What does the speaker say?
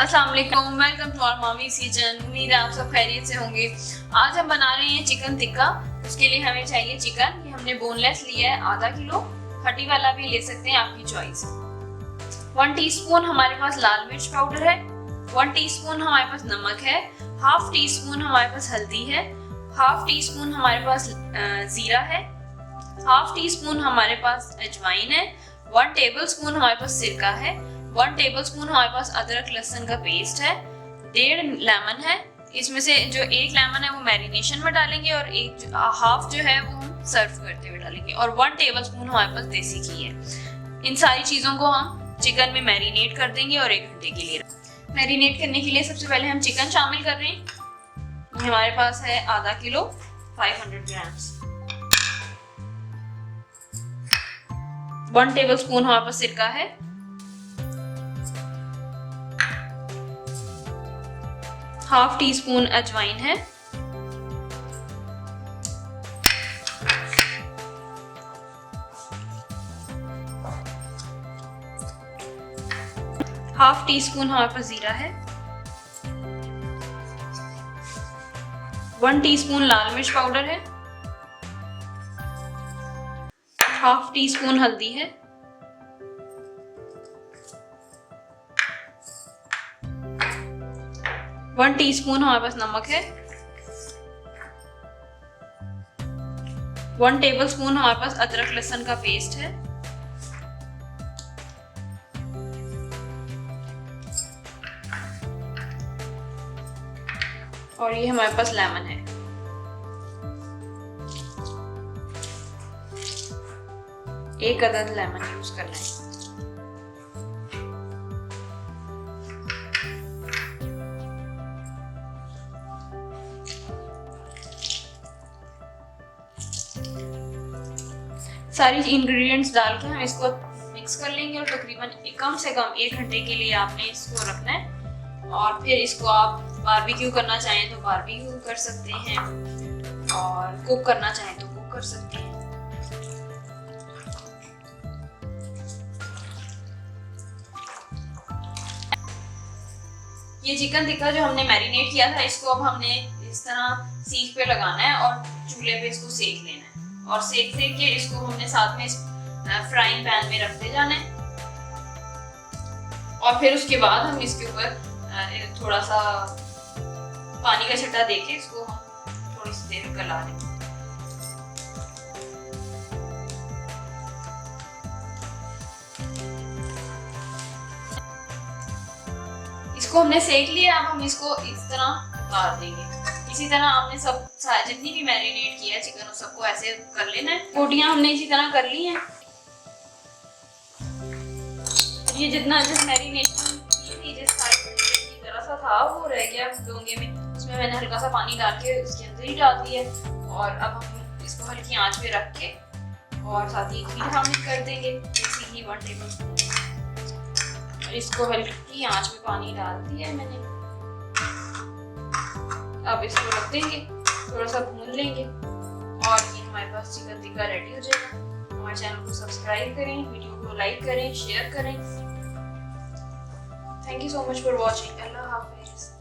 अस्सलाम वालेकुम, welcome to our mummy's kitchen. उम्मीद है आप सब खैरियत से होंगे। आज हम बना रहे हैं चिकन टिक्का। उसके लिए हमें चाहिए चिकन। ये हमने बोनलेस लिया है आधा किलो, हड्डी वाला भी ले सकते हैं, आपकी चॉइस। 1 टीस्पून हमारे पास लाल मिर्च पाउडर है, 1 टीस्पून हमारे पास नमक है, हाफ टी स्पून हमारे पास हल्दी है, हाफ टी स्पून हमारे पास जीरा है, हाफ टी स्पून हमारे पास अजवाइन है, 1 टेबल स्पून हमारे पास सिरका है, 1 टेबल स्पून हमारे पास अदरक लहसुन का पेस्ट है, 1.5 लेमन है। इसमें से जो 1 लेमन है वो मैरिनेशन में डालेंगे और हाफ जो है वो हम सर्व करते हुए डालेंगे, और 1 टेबल स्पून हमारे पास देसी घी है। इन सारी चीज़ों को हम चिकन में मैरिनेट कर देंगे और 1 घंटे के लिए। मैरिनेट करने के लिए सबसे पहले हम चिकन शामिल कर रहे हैं। हमारे पास है आधा किलो 500 ग्राम्स। 1 टेबल स्पून हमारे पास सिरका है, हाफ टी स्पून अजवाइन है, हाफ टी स्पून हमारे पास जीरा है, 1 टीस्पून लाल मिर्च पाउडर है, हाफ टी स्पून हल्दी है, 1 टीस्पून हमारे पास नमक है, 1 टेबल स्पून हमारे पास अदरक लहसुन का पेस्ट है, और ये हमारे पास लेमन है। एक अदद लेमन यूज करना है। सारी इंग्रेडिएंट्स डाल के हम इसको मिक्स कर लेंगे और तकरीबन कम से कम 1 घंटे के लिए आपने इसको रखना है। और फिर इसको आप बारबेक्यू करना चाहें तो बारबेक्यू कर सकते हैं, और कुक करना चाहें तो कुक कर सकते हैं। ये चिकन टिक्का जो हमने मैरिनेट किया था, इसको अब हमने इस तरह सीख पे लगाना है और चूल्हे पे इसको सेक लेना है, और सेक के इसको हमने साथ में फ्राइंग पैन में रखते जाना है। और फिर उसके बाद हम इसके ऊपर थोड़ा सा पानी का छट्टा देके इसको हम थोड़ी सी देर गला लेंगे। इसको हमने सेक लिया, अब हम इसको इस तरह उतार देंगे। इसी तरह आपने सब जितनी भी मैरिनेट किया है चिकन, सबको ऐसे कर लेना है। बोटियां हमने इसी तरह कर ली हैं। ये जितना मैरिनेशन की थी, जिस जरा सा था वो रह गया डोंगे में, उसमें मैंने हल्का सा पानी डाल के उसके अंदर ही डाल दिया। और अब हम इसको हल्की आंच पे रख के और साथ ही घी शामिल कर देंगे, देसी घी 1 टेबल स्पून। और इसको हल्की आंच पे पानी डाल दिया है मैंने। अब इसको रख देंगे, थोड़ा सा भून लेंगे, और ये हमारे पास चिकन टिक्का रेडी हो जाएगा। हमारे चैनल को सब्सक्राइब करें, वीडियो को लाइक करें, शेयर करें। Thank you so much for watching. अल्लाह हाफिज़।